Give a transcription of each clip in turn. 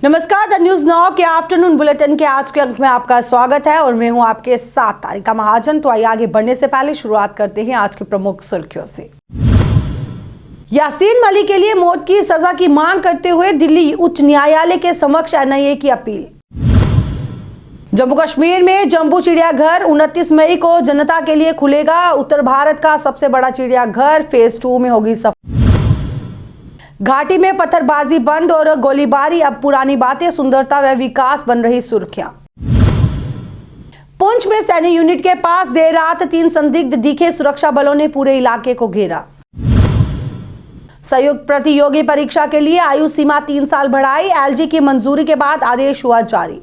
नमस्कार, the news now के afternoon bulletin के आज के अंक में आपका स्वागत है और मैं हूं आपके साथ तारिका महाजन। तो आइए आगे बढ़ने से पहले शुरुआत करते हैं आज की प्रमुख सुर्खियों से। यासीन मलिक के लिए मौत की सजा की मांग करते हुए दिल्ली उच्च न्यायालय के समक्ष एनआईए की अपील। जम्मू कश्मीर में जम्बू चिड़ियाघर 29 मई को जनता के लिए खुलेगा। उत्तर भारत का सबसे बड़ा चिड़ियाघर फेज 2 में होगी सफल। घाटी में पत्थरबाजी बंद और गोलीबारी अब पुरानी बातें, सुंदरता व विकास बन रही सुर्खियां। पुंछ में सैन्य यूनिट के पास देर रात 3 संदिग्ध दिखे, सुरक्षा बलों ने पूरे इलाके को घेरा। संयुक्त प्रतियोगी परीक्षा के लिए आयु सीमा 3 साल बढ़ाई, एलजी की मंजूरी के बाद आदेश हुआ जारी।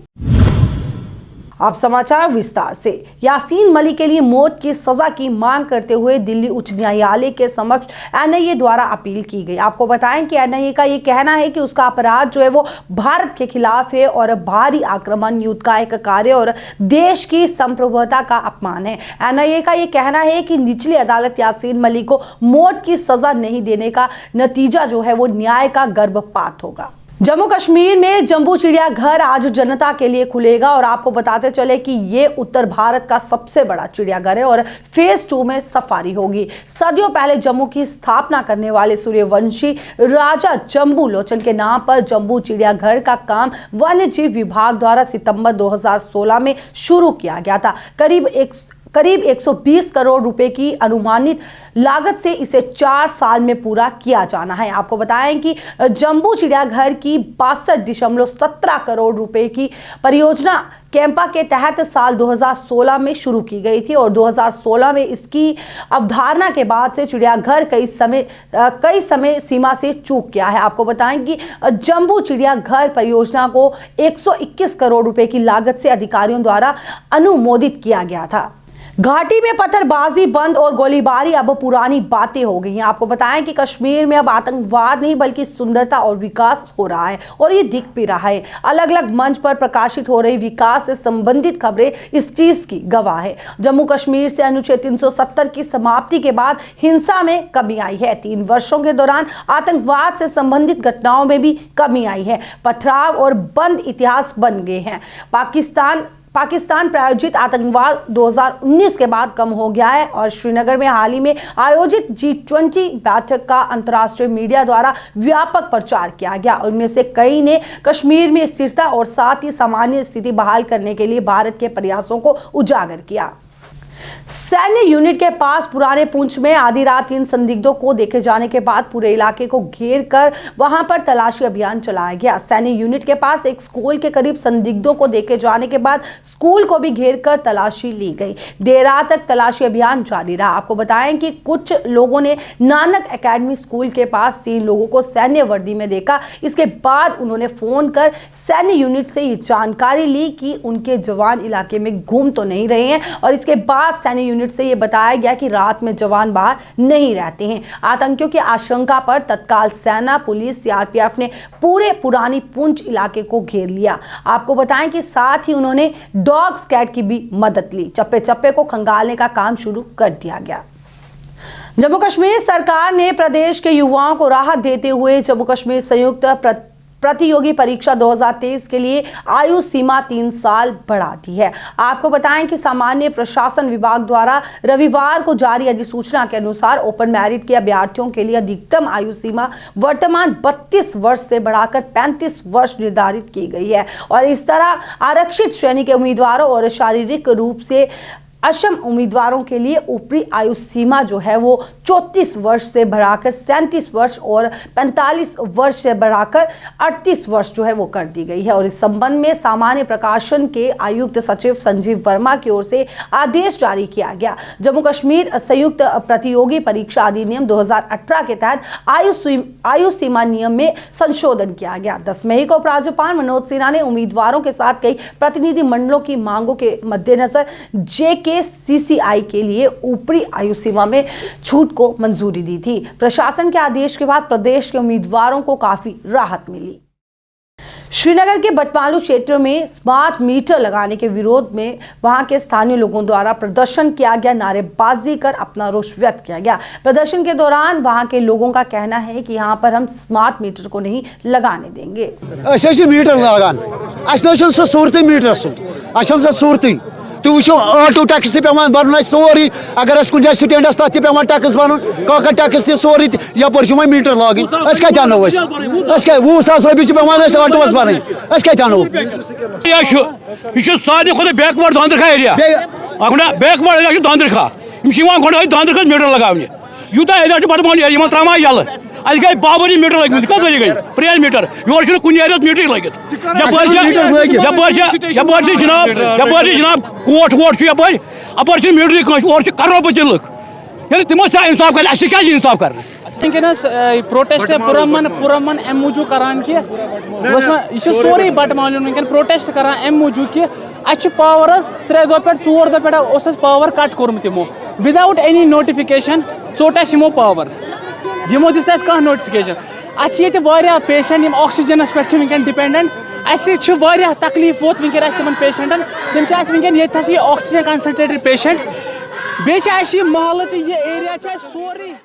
अब समाचार विस्तार से। यासीन मलिक के लिए मौत की सजा की मांग करते हुए दिल्ली उच्च न्यायालय के समक्ष एनआईए द्वारा अपील की गई। आपको बताएं कि एनआईए का ये कहना है कि उसका अपराध जो है वो भारत के खिलाफ है और भारी आक्रमण, युद्ध का एक कार्य और देश की संप्रभुता का अपमान है। एनआईए का ये कहना है कि निचली अदालत यासीन मलिक को मौत की सजा नहीं देने का नतीजा जो है वो न्याय का गर्भपात होगा। जम्मू कश्मीर में जम्बू चिड़ियाघर आज जनता के लिए खुलेगा और आपको बताते चले कि ये उत्तर भारत का सबसे बड़ा चिड़ियाघर है और फेज 2 में सफारी होगी। सदियों पहले जम्मू की स्थापना करने वाले सूर्यवंशी राजा जम्बू लोचन के नाम पर जम्बू चिड़ियाघर का काम वन्यजीव विभाग द्वारा सितंबर 2016 में शुरू किया गया था। करीब 120 करोड़ रुपए की अनुमानित लागत से इसे 4 साल में पूरा किया जाना है। आपको बताएं कि जम्बू चिड़ियाघर की 62.17 करोड़ रुपए की परियोजना कैंपा के तहत साल 2016 में शुरू की गई थी और 2016 में इसकी अवधारणा के बाद से चिड़ियाघर कई समय सीमा से चूक गया है। आपको बताएं कि जम्बू चिड़ियाघर परियोजना को 121 करोड़ रुपए की लागत से अधिकारियों द्वारा अनुमोदित किया गया था। घाटी में पत्थरबाजी बंद और गोलीबारी अब पुरानी बातें हो गई हैं। आपको बताएं कि कश्मीर में अब आतंकवाद नहीं बल्कि सुंदरता और विकास हो रहा है और ये दिख भी रहा है। अलग अलग मंच पर प्रकाशित हो रही विकास से संबंधित खबरें इस चीज की गवाह है। जम्मू कश्मीर से अनुच्छेद 370 की समाप्ति के बाद हिंसा में कमी आई है। 3 वर्षों के दौरान आतंकवाद से संबंधित घटनाओं में भी कमी आई है। पथराव और बंद इतिहास बन गए हैं। पाकिस्तान प्रायोजित आतंकवाद 2019 के बाद कम हो गया है और श्रीनगर में हाल ही में आयोजित G20 बैठक का अंतर्राष्ट्रीय मीडिया द्वारा व्यापक प्रचार किया गया। उनमें से कई ने कश्मीर में स्थिरता और साथ ही सामान्य स्थिति बहाल करने के लिए भारत के प्रयासों को उजागर किया। सैन्य यूनिट के पास पुराने पुंछ में आधी रात 3 संदिग्धों को देखे जाने के बाद पूरे इलाके को घेर कर वहां पर तलाशी अभियान चलाया गया। सैन्य यूनिट के पास एक स्कूल के करीब संदिग्धों को देखे जाने के बाद स्कूल को भी घेर कर तलाशी ली गई। देर रात तक तलाशी अभियान जारी रहा। आपको बताएं कि कुछ लोगों ने नानक एकेडमी स्कूल के पास 3 लोगों को सैन्य वर्दी में देखा। इसके बाद उन्होंने फोन कर सैन्य यूनिट से ये जानकारी ली कि उनके जवान इलाके में घूम तो नहीं रहे हैं और इसके बाद सैन्य यूनिट से यह बताया गया कि रात में जवान बाहर नहीं रहते हैं। आतंकियों की आशंका पर तत्काल सेना, पुलिस, सीआरपीएफ ने पूरे पुरानी पुंछ इलाके को घेर लिया। आपको बताएं कि साथ ही उन्होंने डॉग स्क्वाड की भी मदद ली। चप्पे चप्पे को खंगालने का काम शुरू कर दिया गया। जम्मू कश्मीर सरकार ने प्रदेश के युवाओं को राहत देते हुए जम्मू कश्मीर संयुक्त प्रतियोगी परीक्षा 2023 के लिए आयु सीमा 3 साल बढ़ा दी है। आपको बताएं कि सामान्य प्रशासन विभाग द्वारा रविवार को जारी अधिसूचना के अनुसार ओपन मेरिट के अभ्यर्थियों के लिए अधिकतम आयु सीमा वर्तमान 32 वर्ष से बढ़ाकर 35 वर्ष निर्धारित की गई है और इस तरह आरक्षित श्रेणी के उम्मीदवारों और शारीरिक रूप से अक्षम उम्मीदवारों के लिए ऊपरी आयु सीमा जो है वो 34 वर्ष से बढ़ाकर 37 वर्ष और 45 वर्ष से बढ़ाकर 38 वर्ष जो है वो कर दी गई है और इस संबंध में सामान्य प्रकाशन के आयुक्त सचिव संजीव वर्मा की ओर से आदेश जारी किया गया। जम्मू कश्मीर संयुक्त प्रतियोगी परीक्षा अधिनियम 2018 के तहत आयु सीमा नियम में संशोधन किया गया। 10 मई को उपराज्यपाल मनोज सिन्हा ने उम्मीदवारों के साथ कई प्रतिनिधि मंडलों की मांगों के मद्देनजर CCI के लिए ऊपरी आयु सीमा में छूट को मंजूरी दी थी। प्रशासन के आदेश के बाद प्रदेश के उम्मीदवारों को काफी राहत मिली। श्रीनगर के बटमालू क्षेत्र में स्मार्ट मीटर लगाने के विरोध में वहां के स्थानीय लोगों द्वारा प्रदर्शन किया गया, नारेबाजी कर अपना रोष व्यक्त किया गया। प्रदर्शन के दौरान वहां के लोगों का कहना है कि यहां पर हम स्मार्ट मीटर को नहीं लगाने देंगे। मीटर लगान सूरत मीटर सूरत तु वो ऑटो टैक्स पेवान भर सोरी, अगर कुछ जाए स्टैंडस तक पेवान टैक्स भर काका टैक्स सोरी यपर वो मीटर लाग कनो 20,000 रुपये पेवान ऑटोस भर कनो यह सारे खुद बैकवर्ड दांद्रखा एरिया बैकवर्ड एरिया दांद्रखा गो दांद्रखा मीटर लगाने यूता एरिया बटमालू एरिया त्रा यल गई बाबरी मीटर लगे कत वी गई प्रेल मीटर योर कुन एरिया मीटर लगित जनाब कोट वोट अपर मीटर और करोड़पति लुक तमो इंसाफ कर क्या इंसाफ कर वनकस प्रोटेस्ट पुरमन अम मूजूब करान कि यह सोरे बटमालू वनकन प्रोटेस्ट करान अम मूजूब कि अच्छे पावरस 3 दो पे 4 दो पे पावर कट कोर्मुत यमो विदाउट एनी नोटिफिकेशन चोट यमो पावर यमो दिस कह नोटिफिकेशन अ पेशेंट ऑक्सीजनस पे वनकन डिपेंडेंट अ तकलीफ वोत वनकन तिमन पेशेंटन तम वनकन ये ऑक्सीजन कंसंट्रेटेड पेशेंट बे महल ये एरिया सोरे।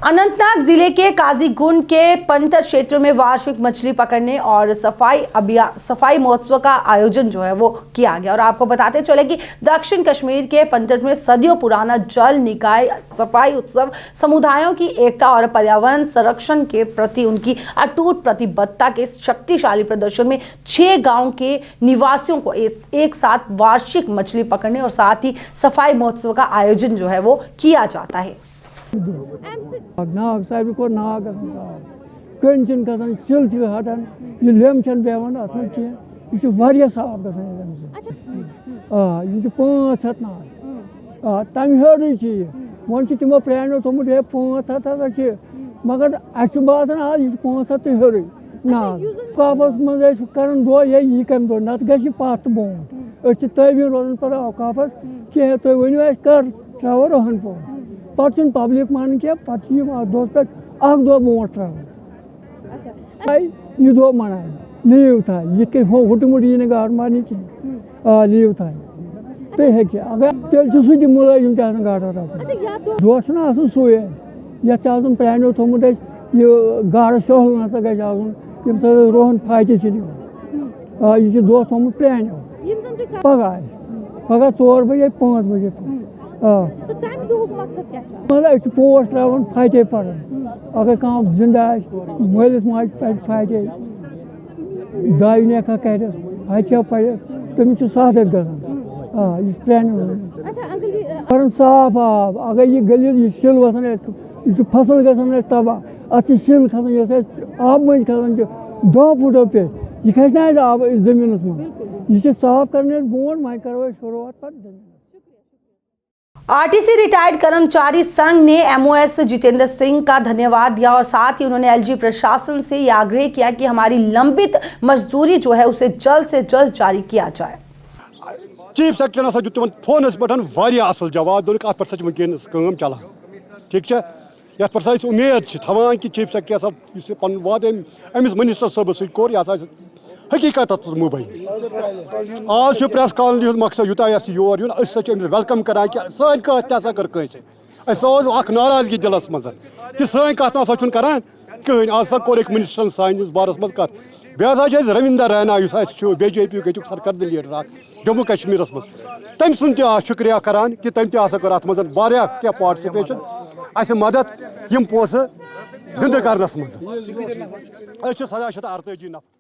अनंतनाग जिले के काजीगुंड के पंतर क्षेत्र में वार्षिक मछली पकड़ने और सफाई महोत्सव का आयोजन जो है वो किया गया। और आपको बताते चले कि दक्षिण कश्मीर के पंतर में सदियों पुराना जल निकाय सफाई उत्सव समुदायों की एकता और पर्यावरण संरक्षण के प्रति उनकी अटूट प्रतिबद्धता के शक्तिशाली प्रदर्शन में 6 गाँव के निवासियों को एक साथ वार्षिक मछली पकड़ने और साथ ही सफाई महोत्सव का आयोजन जो है वो किया जाता है। नाग साहब को नाग कन चिल हटान यह लेम पेवान अत यह साफ गए 500 नाग तम हेर वो तमो प्राणो थोमुत 500 मगर बसान आज यह 500 तो हेर नाग औकाफस मज कर दो यह कम दो नत ग पथ बोट तवी रोजान पर औकाफस कह तुम वो कर त्रो रोहन पो पे पब्लिक मान क्या पे दोस पे दो ब्रो त्रा यह दो मनाए लीव था ये हुटमुट यह गाड़ मारने कह लीव था तुम हे अगर तेल सह मुलाजिम गाड़ रट दोस सू ये प्राणो थोमुत यह गाड़ शोहल ना गई यम रोहन फायदे यह दोस थोमुत प्राणो पगह 4 बजे 5 बजे मतलब पोस्ट त्रा फाटे पर अगर कह जिंदा मलिस माज फाटे दाव नेखा कर फटे पड़े तमिस शहादत गसान प्राण साफ आब अगर यह गलित यह शिल वसान यह फसल गसान तबाह अत शिल खसान आब मज खसान 2 फुटों पे यह खस आब जमीन मज यह साफ करने बोन वह करो शुरुआत पर। आरटीसी रिटायर्ड कर्मचारी संघ ने एमओएस जितेंद्र सिंह का धन्यवाद दिया और साथ ही उन्होंने एलजी प्रशासन से यह आग्रह किया कि हमारी लंबित मजदूरी जो है उसे जल्द से जल्द जारी किया जाए। चीफ सेक्रेटरी हसा तुम फोनस पे असल जवाब दोक अत पे वनकस चलान ठीक है ये पर उम्मीद थवान कि चीफ सेक्रेटरी पन वाद अमिस मिनिस्टर साहब सो हकीकत मुबैन आज प्रेस कॉलोनी मकसद यूत योर यून वेलकम करान कि सन कत कर कंस नाराजगी दिलस मज कि सन कत ना करान कहीं आज कोर एक मिनिस्टर सानिस बारस मज कत बेहद रविंदर रैना बीजेपी यू सरकर्द लीडर जम्मू कश्मीर मज तम सुन शुक्रिया करान कि तम कर अत मज पार्टिसिपेशन मदद यम पोस जिंद करनस मज सदा 48 नफर।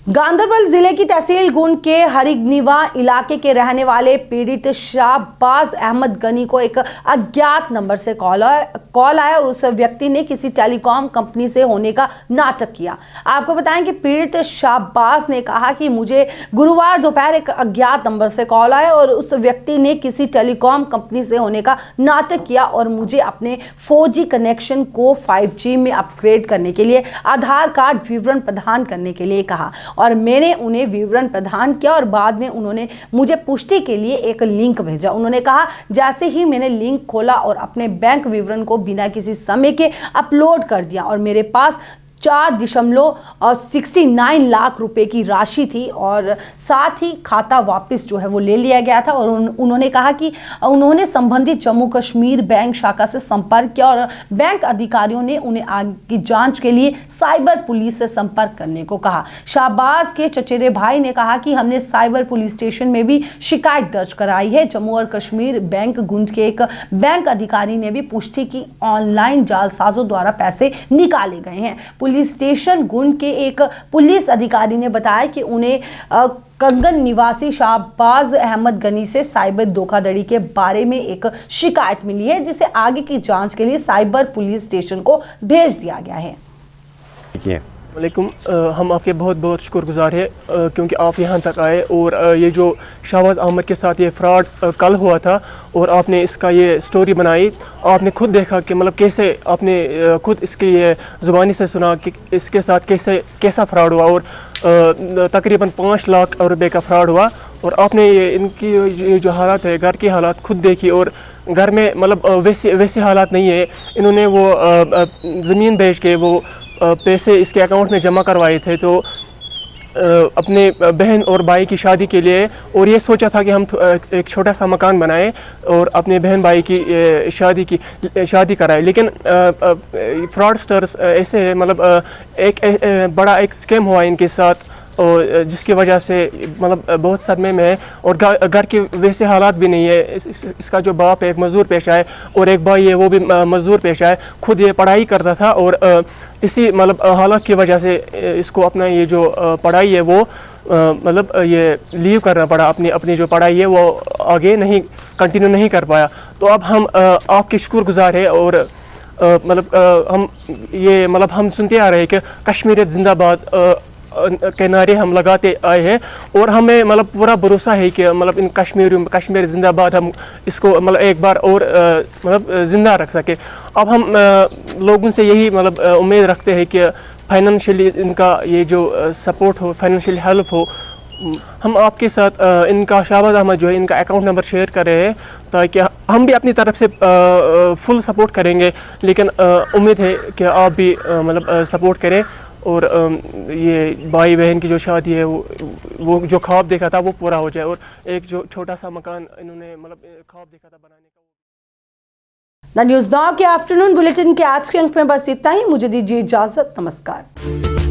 गांधरबल जिले की तहसील गुंड के हरिगनीवा इलाके के रहने वाले पीड़ित शाहबाज अहमद गनी को एक अज्ञात नंबर से कॉल आया और उस व्यक्ति ने किसी टेलीकॉम कंपनी से होने का नाटक किया। आपको बताएं कि पीड़ित शाहबाज ने कहा कि मुझे गुरुवार दोपहर एक अज्ञात नंबर से कॉल आया और उस व्यक्ति ने किसी टेलीकॉम कंपनी से होने का नाटक किया और मुझे अपने 4G कनेक्शन को 5G में अपग्रेड करने के लिए आधार कार्ड विवरण प्रदान करने के लिए कहा और मैंने उन्हें विवरण प्रदान किया और बाद में उन्होंने मुझे पुष्टि के लिए एक लिंक भेजा। उन्होंने कहा जैसे ही मैंने लिंक खोला और अपने बैंक विवरण को बिना किसी समय के अपलोड कर दिया और मेरे पास 4.69 लाख रुपए की राशि थी और साथ ही खाता वापस जो है वो ले लिया गया था। और उन्होंने कहा कि उन्होंने संबंधित जम्मू कश्मीर बैंक शाखा से संपर्क किया और बैंक अधिकारियों ने उन्हें आगे की जांच के लिए साइबर पुलिस से संपर्क करने को कहा। शाहबाज के चचेरे भाई ने कहा कि हमने साइबर पुलिस स्टेशन में भी शिकायत दर्ज कराई है। जम्मू और कश्मीर बैंक गुंज के एक बैंक अधिकारी ने भी पुष्टि की ऑनलाइन जालसाजों द्वारा पैसे निकाले गए हैं। पुलिस स्टेशन गुंज के एक पुलिस अधिकारी ने बताया कि उन्हें कंगन निवासी शाहबाज अहमद गनी से साइबर धोखाधड़ी के बारे में एक शिकायत मिली है, जिसे आगे की जांच के लिए साइबर पुलिस स्टेशन को भेज दिया गया है। वालेकुम, हम आपके बहुत बहुत शुक्रगुजार हैं क्योंकि आप यहाँ तक आए और ये जो शाहबाज अहमद के साथ ये फ्रॉड कल हुआ था और आपने इसका ये स्टोरी बनाई, आपने खुद देखा कि मतलब कैसे आपने खुद इसकी ये ज़ुबानी से सुना कि इसके साथ कैसा फ्रॉड हुआ और तकरीबन 5 लाख रुपए का फ्रॉड हुआ। और आपने ये इनकी ये जो हालात है, घर की हालात खुद देखी और घर में मतलब वैसे हालात नहीं है। इन्होंने वो ज़मीन बेच के वो पैसे इसके अकाउंट में जमा करवाए थे तो अपने बहन और भाई की शादी के लिए, और ये सोचा था कि हम एक छोटा सा मकान बनाएं और अपने बहन भाई की शादी कराएं। लेकिन फ्रॉडस्टर्स ऐसे है, मतलब एक बड़ा एक स्कैम हुआ इनके साथ और जिसकी वजह से मतलब बहुत सदमे में है और घर के वैसे हालात भी नहीं है। इसका जो बाप है एक मज़दूर पेशा है और एक भाई है वो भी मज़दूर पेशा है, खुद ये पढ़ाई करता था और इसी मतलब हालात की वजह से इसको अपना ये जो पढ़ाई है वो मतलब ये लीव करना पड़ा। अपनी जो पढ़ाई है वो आगे नहीं कंटिन्यू नहीं कर पाया। तो अब हम आपके शुक्रगुजार हैं और मतलब हम सुनते आ रहे हैं कि कश्मीरियत जिंदाबाद के नारे हम लगाते आए हैं और हमें मतलब पूरा भरोसा है कि मतलब इन कश्मीर जिंदाबाद हम इसको मतलब एक बार और मतलब ज़िंदा रख सके। अब हम लोगों से यही मतलब उम्मीद रखते हैं कि फाइनेंशियली इनका ये जो सपोर्ट हो, फाइनेंशियल हेल्प हो। हम आपके साथ इनका शाहबाज अहमद जो है इनका अकाउंट नंबर शेयर कर रहे हैं ताकि हम भी अपनी तरफ से फुल सपोर्ट करेंगे, लेकिन उम्मीद है कि आप भी मतलब सपोर्ट करें और ये भाई बहन की जो शादी है वो जो ख्वाब देखा था वो पूरा हो जाए और एक जो छोटा सा मकान इन्होंने मतलब ख्वाब देखा था बनाने का। न्यूज़ नाउ के आफ्टरनून बुलेटिन के आज के अंक में बस इतना ही। मुझे दीजिए इजाजत। नमस्कार।